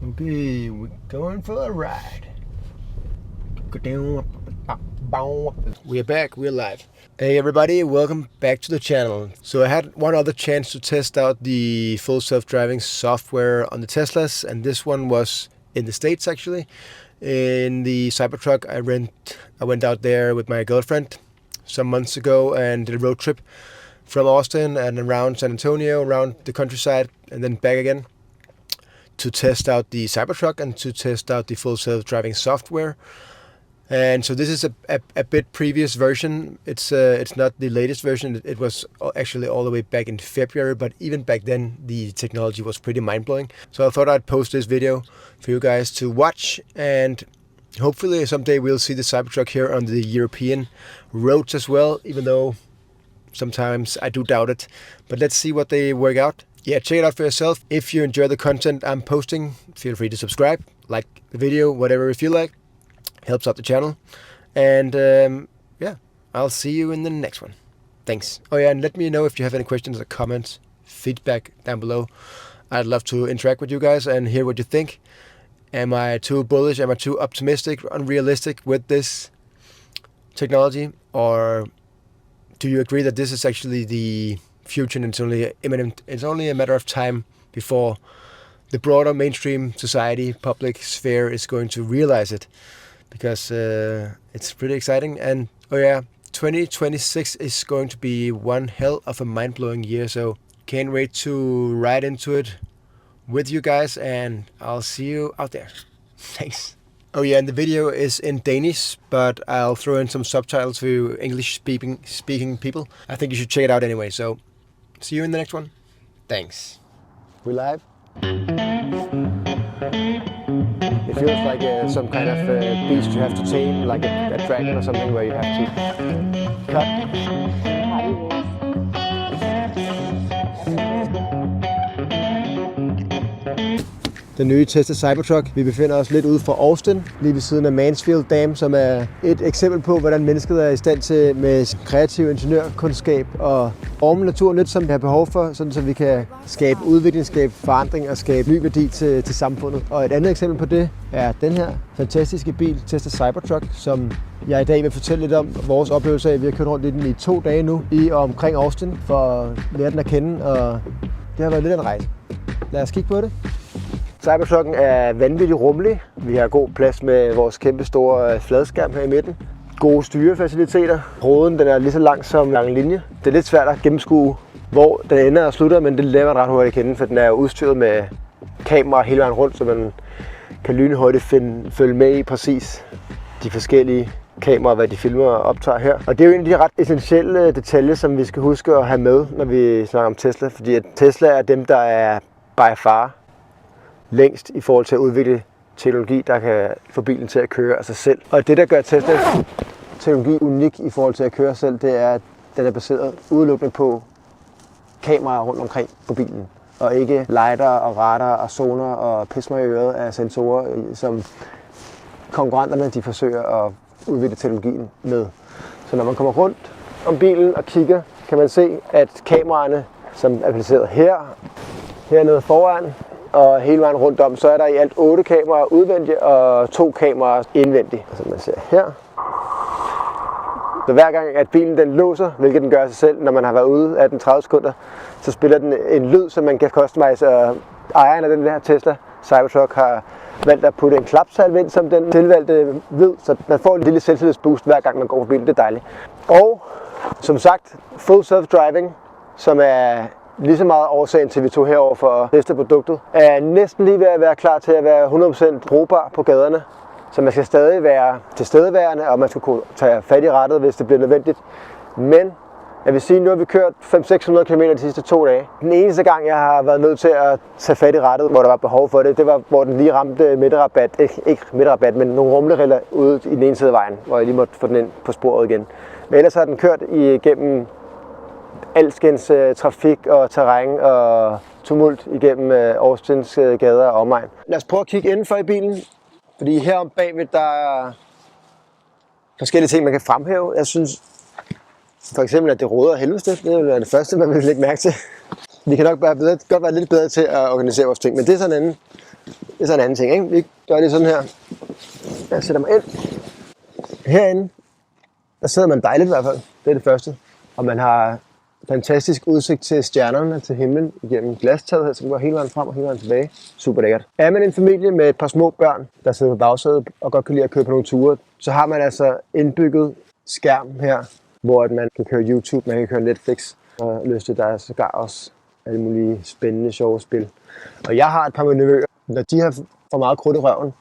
Okay, we're going for a ride. We're back, we're live. Hey everybody, welcome back to the channel. So I had one other chance to test out the full self-driving software on the Teslas, and this one was in the States actually. In the Cybertruck I went out there with my girlfriend some months ago and did a road trip from Austin and around San Antonio, around the countryside, and then back again to test out the Cybertruck and to test out the full self-driving software. And so this is a bit previous version. It's not the latest version. It was actually all the way back in February, but even back then the technology was pretty mind-blowing. So I thought I'd post this video for you guys to watch, and hopefully someday we'll see the Cybertruck here on the European roads as well, even though sometimes I do doubt it. But let's see what they work out. Yeah, check it out for yourself. If you enjoy the content I'm posting, feel free to subscribe, like the video, whatever you feel like. Helps out the channel. And yeah, I'll see you in the next one. Thanks. Oh yeah, and let me know if you have any questions or comments, feedback down below. I'd love to interact with you guys and hear what you think. Am I too bullish? Am I too optimistic, unrealistic with this technology? Or do you agree that this is actually the future and it's only imminent? It's only a matter of time before the broader mainstream society, public sphere is going to realize it. Because it's pretty exciting. And oh yeah, 2026 is going to be one hell of a mind-blowing year, so can't wait to ride into it with you guys, and I'll see you out there. Thanks. Oh yeah, and the video is in Danish, but I'll throw in some subtitles for you English speaking people. I think you should check it out anyway, so see you in the next one. Thanks. We live? It feels like some kind of beast you have to tame, like a dragon or something, where you have to cut. Den nye Tesla Cybertruck. Vi befinder os lidt ude for Austin, lige ved siden af Mansfield Dam, som er et eksempel på, hvordan mennesket er i stand til med kreativ ingeniørkundskab og orme natur nyt, som vi har behov for, sådan så vi kan skabe udvikling, skabe forandring og skabe ny værdi til samfundet. Og et andet eksempel på det er den her fantastiske bil, Tesla Cybertruck, som jeg i dag vil fortælle lidt om vores oplevelse af. Vi har kørt rundt i den i 2 dage nu, i og omkring Austin, for at lære den at kende, og det har været lidt af en rejse. Lad os kigge på det. Cybertrucken er vanvittigt rummelig. Vi har god plads med vores kæmpe store fladskærm her i midten. Gode styrefaciliteter. Roden den er lige så lang som lang linje. Det er lidt svært at gennemskue, hvor den ender og slutter, men det lærer man ret hurtigt at kende, for den er udstyret med kamera hele vejen rundt, så man kan lynhurtigt følge med i præcis de forskellige kameraer, hvad de filmer og optager her. Og det er jo en af de ret essentielle detaljer, som vi skal huske at have med, når vi snakker om Tesla, fordi at Tesla er dem, der er by far længst i forhold til at udvikle teknologi, der kan få bilen til at køre af sig selv. Og det, der gør Tesla teknologi unik i forhold til at køre selv, det er, at den er baseret udelukkende på kameraer rundt omkring på bilen. Og ikke lidar og radar og sonar og pismer i øret af sensorer, som konkurrenterne de forsøger at udvikle teknologien med. Så når man kommer rundt om bilen og kigger, kan man se, at kameraerne, som er placeret hernede foran, og hele vejen rundt om, så er der i alt 8 kameraer udvendigt og 2 kameraer indvendigt, som man ser her. Så hver gang at bilen den låser, hvilket den gør sig selv, når man har været ude af den 30 sekunder, så spiller den en lyd, som man kan customize. Og ejeren af den her Tesla Cybertruck har valgt at putte en klapsalve ind som den tilvalgte lyd, så man får en lille selvtillidsboost hver gang man går på bilen. Det er dejligt. Og som sagt, full self-driving, som er lige så meget årsagen til, at vi tog herover for at teste produktet, er næsten lige ved at være klar til at være 100% brugbar på gaderne. Så man skal stadig være tilstedeværende, og man skal kunne tage fat i rattet, hvis det bliver nødvendigt. Men jeg vil sige, at nu har vi kørt 500-600 km de sidste 2 dage. Den eneste gang, jeg har været nødt til at tage fat i rattet, hvor der var behov for det, det var, hvor den lige ramte midterrabat. Ikke midterrabat, men nogle rumleriller ude i den ene side af vejen, hvor jeg lige måtte få den ind på sporet igen. Men ellers har den kørt igennem alskens trafik og terræn og tumult igennem Austins gader og omegn. Lad os prøve at kigge indenfor i bilen, fordi herom bagved der er forskellige ting, man kan fremhæve. Jeg synes for eksempel, at det roder helvedes. Det er jo det første, man vil lægge mærke til. Vi kan nok godt være lidt bedre til at organisere vores ting, men det er sådan en anden. Det er så en anden ting, ikke? Vi gør det sådan her. Jeg sætter mig ind. Herinde, der sidder man dejligt i hvert fald. Det er det første. Og man har fantastisk udsigt til stjernerne, til himlen, igennem glastaget her, som går hele vejen frem og hele vejen tilbage. Super lækkert. Er man en familie med et par små børn, der sidder på bagsædet og godt kan lide at køre på nogle ture, så har man altså indbygget skærm her, hvor man kan køre YouTube, man kan køre Netflix, og lyst til, der er sågar også alle mulige spændende, sjove spil. Og jeg har et par nevøer, når de har for meget krudt i røven,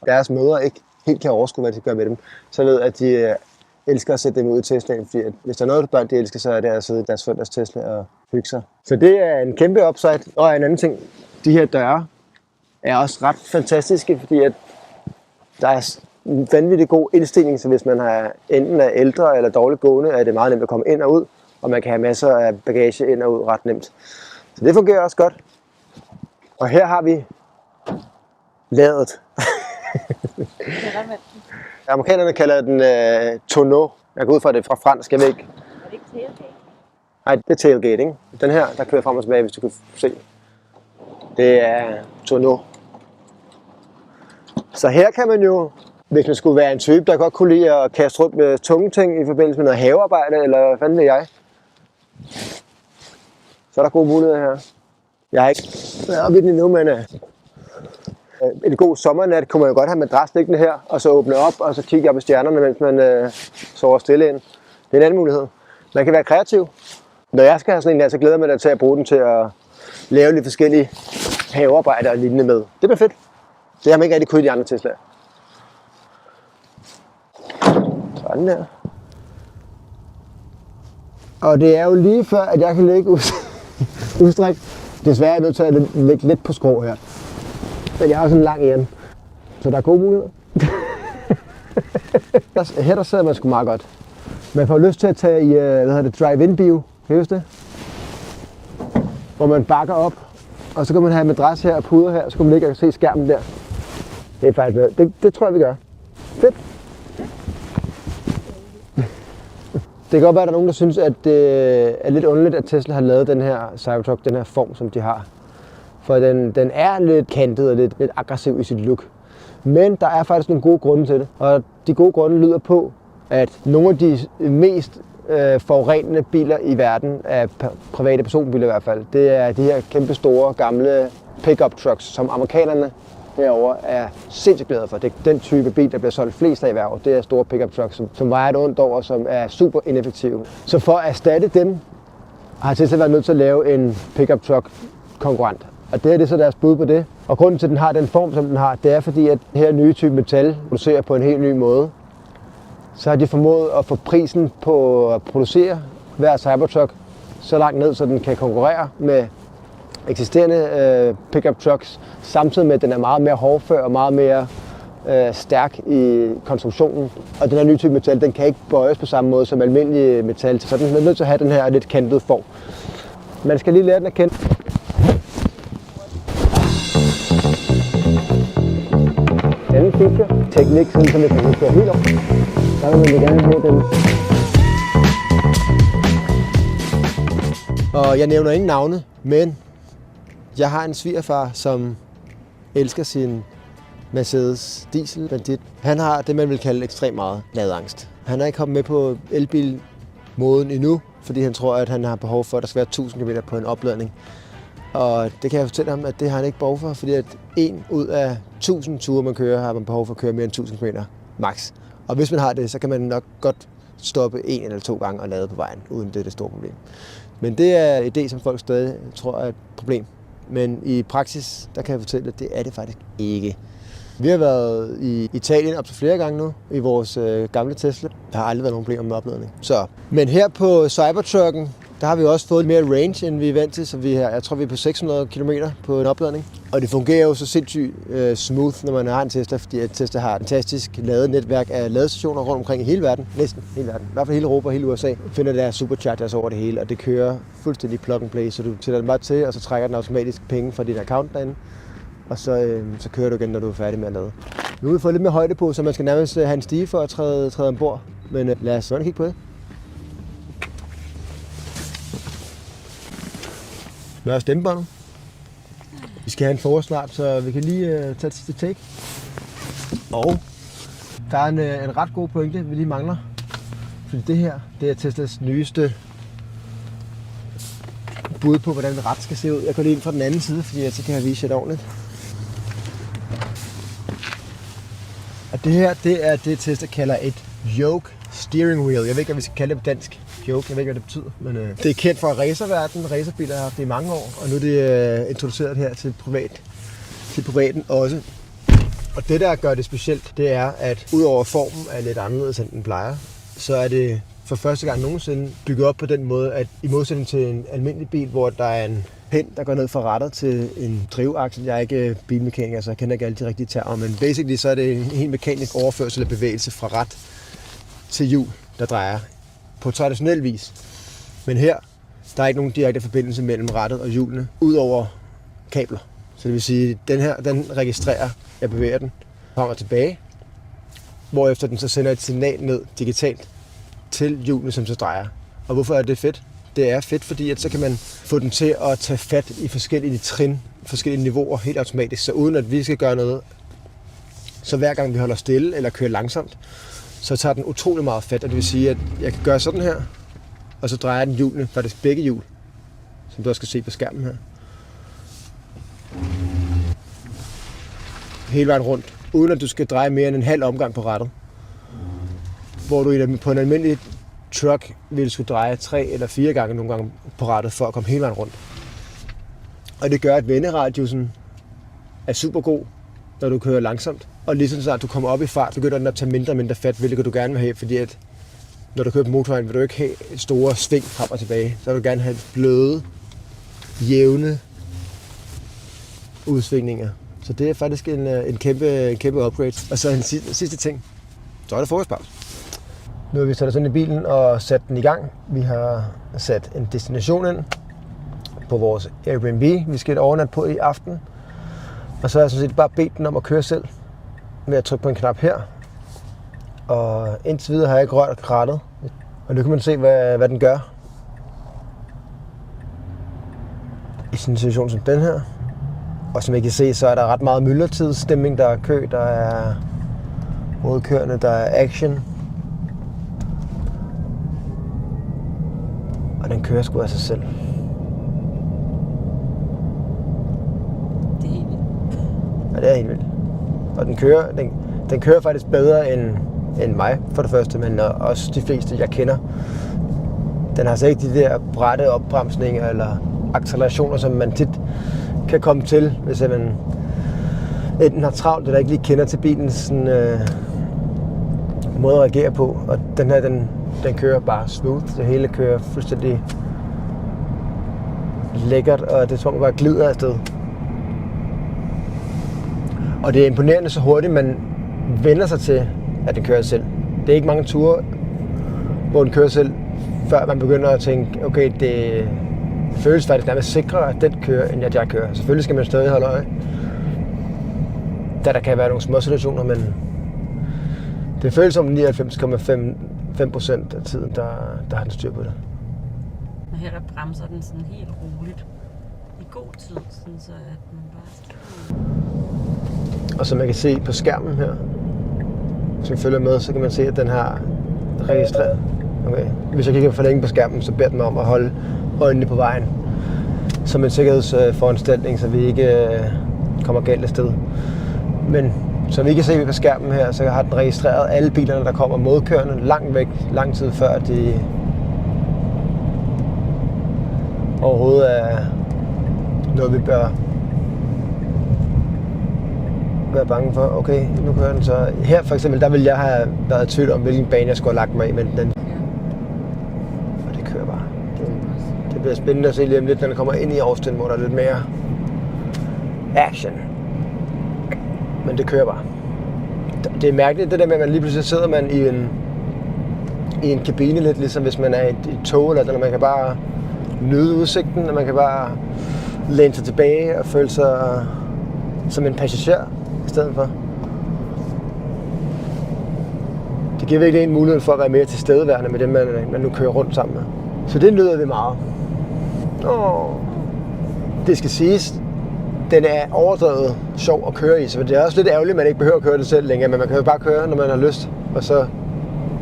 deres mødre ikke helt kan overskue, hvad de gør med dem, så ved at de elsker at sætte dem ud i Teslaen, fordi at hvis der er noget, børn de elsker, så er det at sidde i deres forældres Tesla og hygge sig. Så det er en kæmpe upside. Og en anden ting, de her døre er også ret fantastiske, fordi at der er en vanvittig god indstilling, så hvis man enten er ældre eller dårligt gående, er det meget nemt at komme ind og ud, og man kan have masser af bagage ind og ud ret nemt. Så det fungerer også godt. Og her har vi ladet. Amerikanerne kalder den tonneau. Jeg går ud fra det fra fransk, jeg ved ikke. Er det ikke tailgate? Nej, det er tailgate, ikke? Den her, der kører frem og tilbage, hvis du kan se. Det er tonneau. Så her kan man jo, hvis man skulle være en type, der godt kunne lide at kaste rundt med tunge ting i forbindelse med noget havearbejde, eller hvad fanden ved jeg, så er der gode muligheder her. Jeg har ikke været oppe i den endnu, men en god sommernat kunne man jo godt have madras liggende her, og så åbne op, og så kigge op i stjernerne, mens man sover stille ind. Det er en anden mulighed. Man kan være kreativ. Når jeg skal have sådan en her, så glæder jeg mig til at bruge den til at lave lidt forskellige havearbejder og lignende med. Det bliver fedt. Det har man ikke rigtig kunnet i de andre Tesla'er. Sådan der. Og det er jo lige før, at jeg kan lægge udstræk. Desværre er jeg nødt til at lægge lidt på skrå her. Men jeg har sådan en lang ærne, så der er gode muligheder. Her der sidder man sgu meget godt. Man får lyst til at tage i drive-in bio, kan I huske det? Hvor man bakker op, og så kan man have madras her og puder her, så kan man ligge og se skærmen der. Det er faktisk det tror jeg vi gør. Fedt. Det kan godt være, at der er nogen, der synes, at det er lidt underligt, at Tesla har lavet den her Cybertruck, den her form, som de har. For den er lidt kantet og lidt aggressiv i sit look. Men der er faktisk nogle gode grunde til det. Og de gode grunde lyder på, at nogle af de mest forurenende biler i verden, af private personbiler i hvert fald, det er de her kæmpe store gamle pickup trucks, som amerikanerne herover er sindssygt glade for. Det er den type bil, der bliver solgt flest af i hver år. Det er store pickup trucks, som vejer et ondt over, som er super ineffektive. Så for at erstatte dem, har Tesla været nødt til at lave en pickup truck konkurrent. Og det er så deres bud på det. Og grunden til, at den har den form, som den har, det er fordi, at det her nye type metal producerer på en helt ny måde. Så har de formået at få prisen på at producere hver Cybertruck så langt ned, så den kan konkurrere med eksisterende pickup trucks, samtidig med, at den er meget mere hårdfør og meget mere stærk i konstruktionen. Og den her nye type metal, den kan ikke bøjes på samme måde som almindelig metal, så den er nødt til at have den her lidt kantede form. Man skal lige lære den at kende. Anden feature, teknik, sådan som vi kan køre helt op. Der vil man gerne have den. Og jeg nævner ingen navne, men jeg har en svigerfar, som elsker sin Mercedes Diesel Bandit. Han har det, man vil kalde ekstremt meget ladangst. Han er ikke kommet med på elbilmåden endnu, fordi han tror, at han har behov for, at der skal være 1000 km på en opladning. Og det kan jeg fortælle ham, at det har han ikke behov for, fordi at 1 ud af 1000 ture, man kører, har man behov for at køre mere end 1000 km max. Og hvis man har det, så kan man nok godt stoppe 1 eller 2 gange og lade på vejen, uden det er det store problem. Men det er en idé, som folk stadig tror er et problem. Men i praksis, der kan jeg fortælle, at det er det faktisk ikke. Vi har været i Italien op til flere gange nu, i vores gamle Tesla. Der har aldrig været nogen problemer med opladning. Men her på Cybertrucken, der har vi også fået mere range, end vi er vant til. Så jeg tror, vi er på 600 km på en opladning. Og det fungerer jo så sindssygt smooth, når man har en Tesla, fordi at Tesla har et fantastisk ladenetværk af ladestationer rundt omkring i hele verden. Næsten hele verden. I hvert fald hele Europa og hele USA. Finder der superchargers over det hele, og det kører fuldstændig plug and play. Så du sætter den bare til, og så trækker den automatisk penge fra din account derinde. Og så kører du igen, når du er færdig med at lade. Nu har vi fået lidt mere højde på, så man skal nærmest have en stige for at træde ombord. Men lad os kigge på det. Hvad er stemmebåndet? Vi skal have en forårsnart, så vi kan lige tage det sidste take. Og der er en ret god pointe, vi lige mangler. Fordi det her, det er Teslas nyeste bud på, hvordan en rat skal se ud. Jeg går lige ind fra den anden side, fordi så kan jeg vise jer det ordentligt. Og det her, det er det Tesla kalder et yoke steering wheel. Jeg ved ikke, hvad vi skal kalde det på dansk. Yoke, jeg ved ikke, hvad det betyder. Men det er kendt fra racerverdenen. Racerbiler har haft det i mange år, og nu er det introduceret her til privaten også. Og det, der gør det specielt, det er, at udover formen er lidt anderledes, end den plejer, så er det for første gang nogensinde bygget op på den måde, at i modsætning til en almindelig bil, hvor der er en pind, der går ned fra rattet til en drivaksel. Jeg er ikke bilmekaniker, så jeg kender ikke alle de rigtige termer, men basically så er det en helt mekanisk overførsel af bevægelse fra rat til hjul, der drejer på traditionel vis. Men her, der er ikke nogen direkte forbindelse mellem rattet og hjulene, udover kabler. Så det vil sige, at den registrerer, jeg bevæger den, kommer tilbage, hvorefter den så sender et signal ned digitalt til hjulene, som så drejer. Og hvorfor er det fedt? Det er fedt, fordi at så kan man få den til at tage fat i forskellige trin, forskellige niveauer helt automatisk, så uden at vi skal gøre noget. Så hver gang vi holder stille eller kører langsomt, så tager den utrolig meget fat, og det vil sige, at jeg kan gøre sådan her, og så drejer den hjulene, faktisk begge hjul, som du også kan se på skærmen her. Hele vejen rundt, uden at du skal dreje mere end en halv omgang på rattet. Hvor du på en almindelig truck ville skulle dreje 3 eller 4 gange nogle gange på rattet for at komme hele vejen rundt. Og det gør, at venderadiusen er super god, når du kører langsomt. Og ligesom så, at du kommer op i fart, begynder den at tage mindre og mindre fat, hvilket du gerne vil have, fordi at når du kører på motorvejen, vil du ikke have store sving frem og tilbage. Så vil du gerne have bløde, jævne udsvingninger. Så det er faktisk en kæmpe upgrade. Og så en sidste ting, så er der frokostpause. Nu har vi sat os ind i bilen og sat den i gang. Vi har sat en destination ind på vores Airbnb. Vi skal overnatte på i aften. Og så har jeg sådan set bare bedt den om at køre selv ved at trykke på en knap her. Og indtil videre har jeg ikke rørt rattet. Og nu kan man se, hvad den gør i sådan en situation som den her. Og som I kan se, så er der ret meget myldretidsstemning. Der er kø, der er modkørende, der er action. Og den kører sgu af sig selv. Det er helt vildt. Ja, det er helt vildt. Og den kører faktisk bedre end mig, for det første, men også de fleste, jeg kender. Den har så ikke de der bratte opbremsninger eller accelerationer, som man tit kan komme til, hvis man enten har travlt, eller ikke lige kender til bilens sådan, måde at reagere på. Og den her, den kører bare smooth. Det hele kører fuldstændig lækkert, og det tror man bare glider afsted. Og det er imponerende så hurtigt, man vender sig til, at den kører selv. Det er ikke mange ture, hvor den kører selv, før man begynder at tænke, okay, det føles faktisk nærmest sikrere, at den kører, end at jeg kører. Selvfølgelig skal man stadig holde øje, da der kan være nogle små situationer, men det føles som 99,5% af tiden, der har den styr på det. Og her der bremser den sådan helt roligt i god tid, sådan så at man bare skal... Og som man kan se på skærmen her, som følger med, så kan man se, at den har registreret. Okay. Hvis jeg kigger for længe på skærmen, så beder den mig om at holde øjnene på vejen. Som en sikkerhedsforanstaltning, så vi ikke kommer galt afsted. Men som I kan se på skærmen her, så har den registreret alle bilerne, der kommer modkørende langt væk, lang tid før de overhovedet er noget, vi bør være bange for. Okay, nu kører den så. Her for eksempel, der ville jeg have været i tvivl om, hvilken bane jeg skulle have lagt mig i, men den... Og det kører bare. Det bliver spændende at se lige om lidt, når den kommer ind i Austin, hvor der er lidt mere action. Men det kører bare. Det er mærkeligt, det der med, at man lige pludselig sidder man i en kabine lidt, ligesom hvis man er i et tog, eller når man kan bare nyde udsigten, og man kan bare læne sig tilbage og føle sig som en passager i stedet for. Det giver virkelig en mulighed for at være mere tilstedeværende med dem, man nu kører rundt sammen med. Så det nyder vi meget. Det skal siges, den er overdrevet sjov at køre i, så det er også lidt ærgerligt, at man ikke behøver at køre det selv længere, men man kan jo bare køre, når man har lyst, og så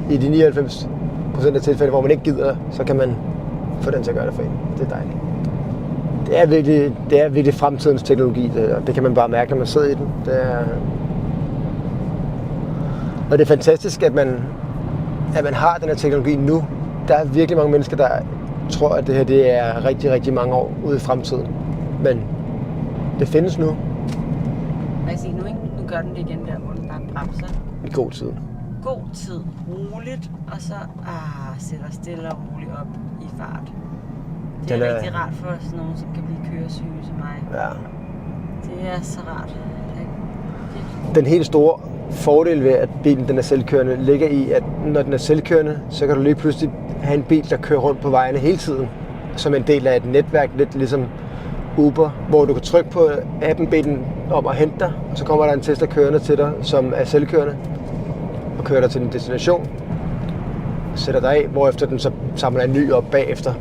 i de 99% af tilfælde, hvor man ikke gider, så kan man få den til at gøre det for en. Det er dejligt. Det er virkelig fremtidens teknologi, og det kan man bare mærke, når man sidder i den. Og det er fantastisk, at man har den her teknologi nu. Der er virkelig mange mennesker, der tror, at det her det er rigtig, rigtig mange år ude i fremtiden. Men det findes nu. Jeg siger nu ikke, nu gør den det igen der, hvor den bare bremser. I god tid. God tid, roligt, og så sætter stille og roligt op i fart. Det er rigtig rart for sådan nogen, som kan blive køresyge som mig. Ja. Det er så rart. Den helt store fordel ved, at bilen den er selvkørende, ligger i, at når den er selvkørende, så kan du lige pludselig have en bil, der kører rundt på vejene hele tiden, som en del af et netværk, lidt ligesom Uber, hvor du kan trykke på appen, bede den om at hente dig, og så kommer der en Tesla kørende til dig, som er selvkørende, og kører dig til din destination, sætter dig af, hvorefter den så samler en ny op bagefter.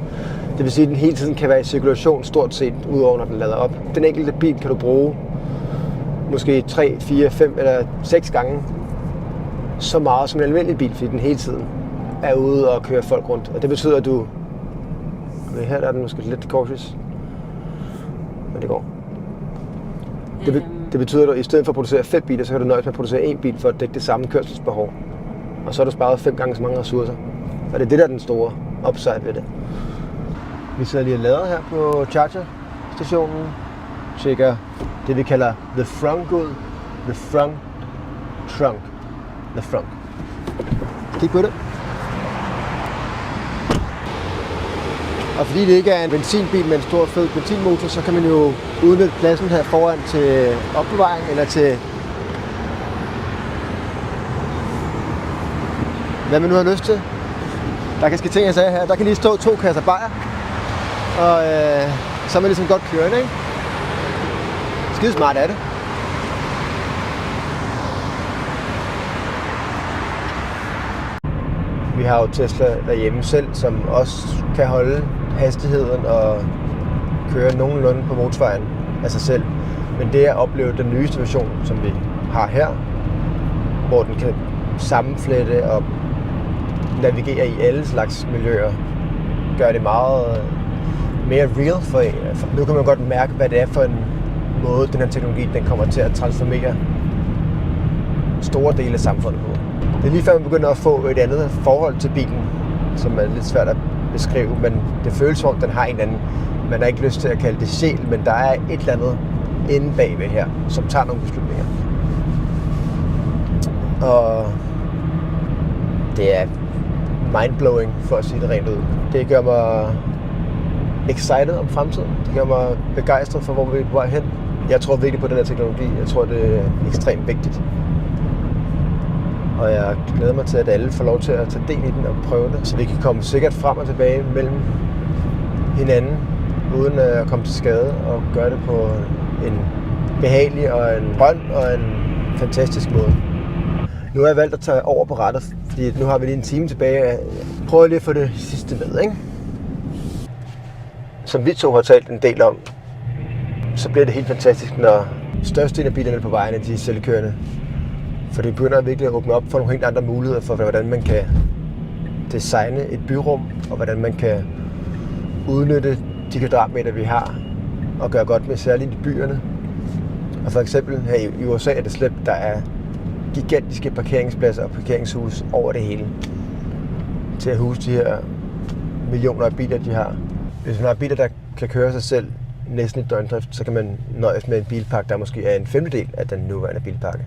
Det vil sige, at den hele tiden kan være i cirkulation stort set, udover når den lader op. Den enkelte bil kan du bruge måske 3, 4, 5 eller 6 gange så meget som en almindelig bil, fordi den hele tiden er ude og kører folk rundt. Og det betyder, at du... Her der er den måske lidt cautious, men det går. Det betyder, at du i stedet for at producere 5 biler, så kan du nøjes med at producere 1 bil for at dække det samme kørselsbehov. Og så har du sparet 5 gange så mange ressourcer. Og det er det, der er den store upside ved det. Vi sidder lige og lader her på charger-stationen. Tjekker det, vi kalder the frunk ud. The front trunk. The frunk. Kig på det. Og fordi det ikke er en benzinbil med en stor fed benzinmotor, så kan man jo udnytte pladsen her foran til opbevaring eller til hvad man nu har lyst til. Der kan ske ting, jeg sagde her. Der kan lige stå 2 kasser bajer, og så er man ligesom godt kørende, ikke? Skide smart er det. Vi har jo Tesla derhjemme selv, som også kan holde hastigheden og køre nogenlunde på motorvejen af sig selv. Men det at opleve den nye situation, som vi har her, hvor den kan sammenflette og navigere i alle slags miljøer, gør det meget mere real for en. Nu kan man godt mærke, hvad det er for en måde, den her teknologi den kommer til at transformere store dele af samfundet på. Det er lige før man begynder at få et andet forhold til bilen, som er lidt svært at beskrive, men det føles som om, den har en eller anden, man har ikke lyst til at kalde det sjæl, men der er et eller andet inde bagved her, som tager nogle beslutninger. Og det er mindblowing, for at sige det rent ud. Det gør mig excited om fremtiden. Det gør mig begejstret for, hvor vi er på vej hen. Jeg tror virkelig på den her teknologi. Jeg tror, det er ekstremt vigtigt. Og jeg glæder mig til, at alle får lov til at tage del i den og prøve det, så vi kan komme sikkert frem og tilbage mellem hinanden, uden at komme til skade, og gøre det på en behagelig og en grøn og en fantastisk måde. Nu har jeg valgt at tage over på rattet, fordi nu har vi lige en time tilbage. Jeg prøver lige at få det sidste med, ikke? Som vi to har talt en del om, så bliver det helt fantastisk, når størstedelen af bilerne på vejene de er selvkørende. For det begynder virkelig at åbne op for nogle helt andre muligheder for, hvordan man kan designe et byrum, og hvordan man kan udnytte de kvadratmeter, vi har, og gøre godt med særligt i byerne. Og for eksempel her i USA er det slemt, der er gigantiske parkeringspladser og parkeringshus over det hele, til at huse de her millioner af biler, de har. Hvis man har biler, der kan køre sig selv næsten i døgndrift, så kan man nøjes med en bilpark, der måske er en 1/5 af den nuværende bilpark,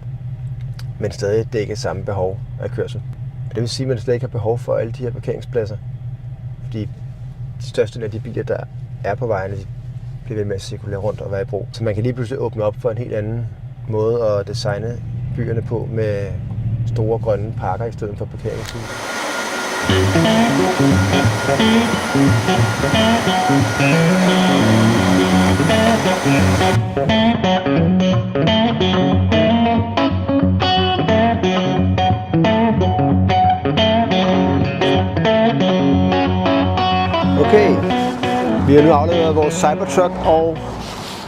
men stadig dække samme behov af kørsel. Det vil sige, at man slet ikke har behov for alle de her parkeringspladser, fordi de største af de biler, der er på vejene, de bliver ved med at cirkulere rundt og være i brug. Så man kan lige pludselig åbne op for en helt anden måde at designe byerne på med store grønne parker i stedet for parkeringshus. Okay, vi har nu afleveret vores Cybertruck, og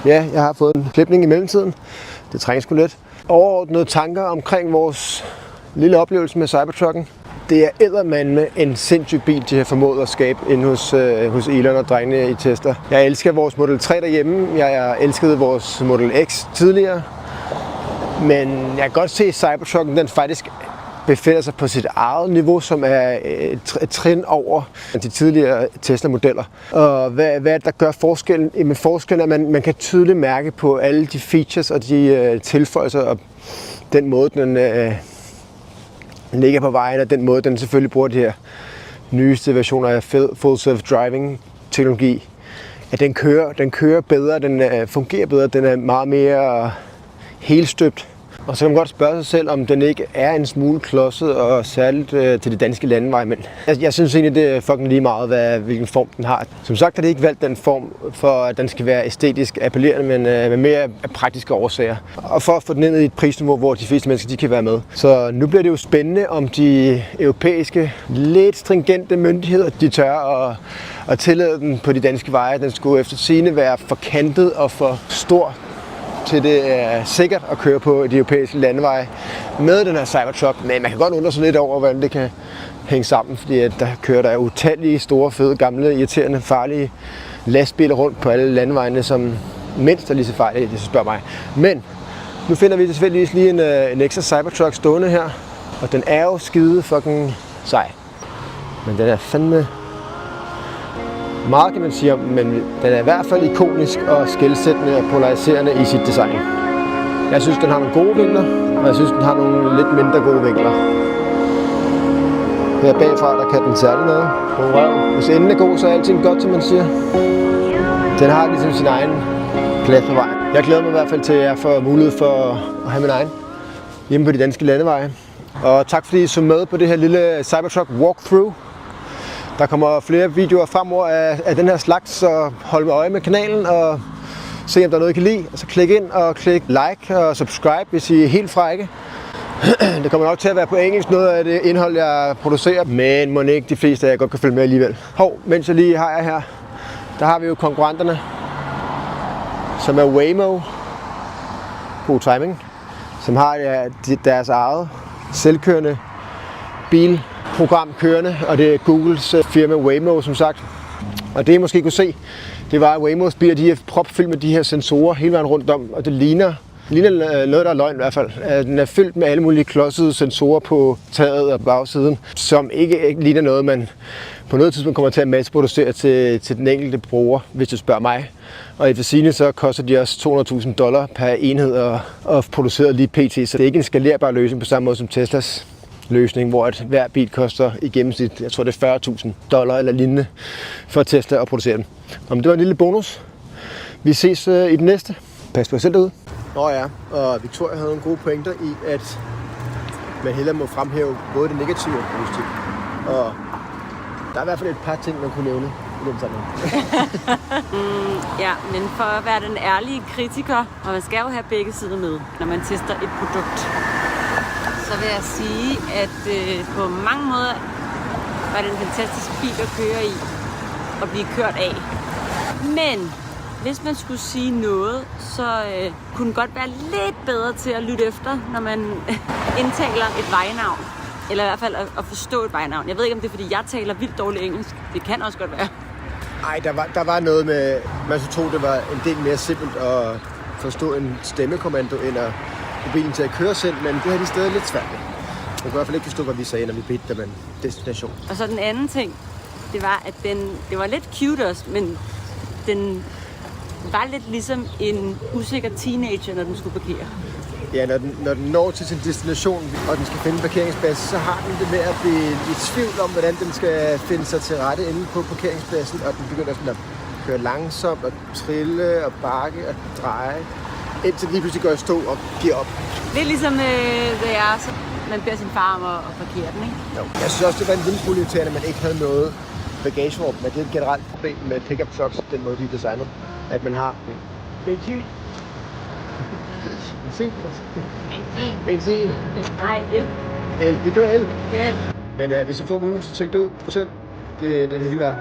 Ja, jeg har fået en klipning i mellemtiden. Det trænger sgu lidt. Overordnede tanker omkring vores lille oplevelse med Cybertrucken. Det er eddermame en sindssyg bil, de har formået at skabe inde hos Elon og drengene i Tesla. Jeg elsker vores Model 3 derhjemme. Jeg elskede vores Model X tidligere. Men jeg kan godt se, at Cybertrucken den faktisk befinder sig på sit eget niveau, som er et trin over de tidligere Tesla-modeller. Og hvad er det, der gør forskellen? Med forskellen er, at man kan tydeligt mærke på alle de features og de tilføjelser og den måde, den ligger på vejen, og den måde, den selvfølgelig bruger de her nyeste versioner af Full Self-Driving teknologi. At den kører bedre, den fungerer bedre, den er meget mere helstøbt. Og så kan man godt spørge sig selv, om den ikke er en smule klodset, og særligt til det danske landevej. Men jeg synes egentlig, det er fucking lige meget, hvilken form den har. Som sagt har det ikke valgt den form, for at den skal være æstetisk appellerende, men med mere af praktiske årsager. Og for at få den ned i et prisniveau, hvor de fleste mennesker de kan være med. Så nu bliver det jo spændende, om de europæiske, lidt stringente myndigheder, de tør at tillade den på de danske veje. Den skulle efter sigende være for kantet og for stor, til det er sikkert at køre på de europæiske landeveje med den her Cybertruck. Men man kan godt undre sig lidt over, hvordan det kan hænge sammen, fordi at der kører der utallige store, fede, gamle, irriterende, farlige lastbiler rundt på alle landevejene, som mindst er lige så farlige, hvis du spørger mig. Men nu finder vi selvfølgelig lige en ekstra Cybertruck stående her, og den er jo skide fucking sej. Men den er fandme meget, kan man sige om, men den er i hvert fald ikonisk og skelsættende og polariserende i sit design. Jeg synes, den har nogle gode vinkler, og jeg synes, den har nogle lidt mindre gode vinkler. Her bagfra, der kan den særlig noget. Hvis enden er god, så er alting godt, som man siger. Den har ligesom sin egen plads på vejen. Jeg glæder mig i hvert fald til, at jeg får mulighed for at have min egen hjemme på de danske landeveje. Og tak fordi I så med på det her lille Cybertruck walkthrough. Der kommer flere videoer fremover af den her slags, så hold med øje med kanalen og se om der er noget I kan lide. Og så klik ind og klik like og subscribe, hvis I er helt frække. Det kommer nok til at være på engelsk, noget af det indhold jeg producerer, men må ikke de fleste af jer godt kan følge med alligevel. Mens jeg lige har jer her, der har vi jo konkurrenterne, som er Waymo, god timing, som har deres eget selvkørende bilprogram kørende, og det er Googles firma Waymo, som sagt. Og det I måske kunne se, det var, at Waymos biler, de er propfyldt med de her sensorer hele vejen rundt om, og det ligner noget, der er løgn i hvert fald. Den er fyldt med alle mulige klodsede sensorer på taget og bagsiden, som ikke ligner noget, man på noget tidspunkt kommer til at masseproducere til den enkelte bruger, hvis du spørger mig. Og efter sigende så koster de også $200,000 per enhed at producere lige pt. Så det er ikke en skalerbar løsning på samme måde som Teslas løsning, hvor at hver bil koster i gennemsnit, jeg tror det er $40,000 eller lignende for Tesla at producere den. Men det var en lille bonus. Vi ses i den næste. Pas på jer selv derude. Ja, og Victoria havde nogle gode pointer i, at man hellere må fremhæve både det negative og det positive. Og der er i hvert fald et par ting, man kunne nævne i den sammenhæng. Ja, men for at være den ærlige kritiker, og man skal jo have begge sider med, når man tester et produkt, så vil jeg sige, at på mange måder var det en fantastisk bil at køre i og blive kørt af. Men hvis man skulle sige noget, så kunne den godt være lidt bedre til at lytte efter, når man indtaler et vejnavn. Eller i hvert fald at forstå et vejnavn. Jeg ved ikke, om det er, fordi jeg taler vildt dårligt engelsk. Det kan også godt være. Nej, der var noget med, man så tro, det var en del mere simpelt at forstå en stemmekommando, end at få bilen til at køre selv, men det har de stadig lidt svært med. Man kan i hvert fald ikke forstå, hvad vi sagde, når vi bedte dem en destination. Og så den anden ting, det var, at det var lidt cute også, men den var lidt ligesom en usikker teenager, når den skulle parkere. Ja, når den når til sin destination, og den skal finde en parkeringsplads, så har den det med at blive i tvivl om, hvordan den skal finde sig til rette inde på parkeringspladsen, og den begynder sådan at køre langsomt, og trille, og bakke, og dreje, indtil lige pludselig går i stå og giver op. Det er ligesom det er, så man beder sin far om at parkere den, ikke? Jo. Jeg synes også, det var en lille smule irriterende, at man ikke havde noget bagagerum, men det er et generelt problem med pickup trucks, den måde de er designet, at man har benzin. Benzin. Nej, el. El. Vi kører el. Ja. Men hvis du får mulighed, så tænk det ud. Procent. Det er det hele værd.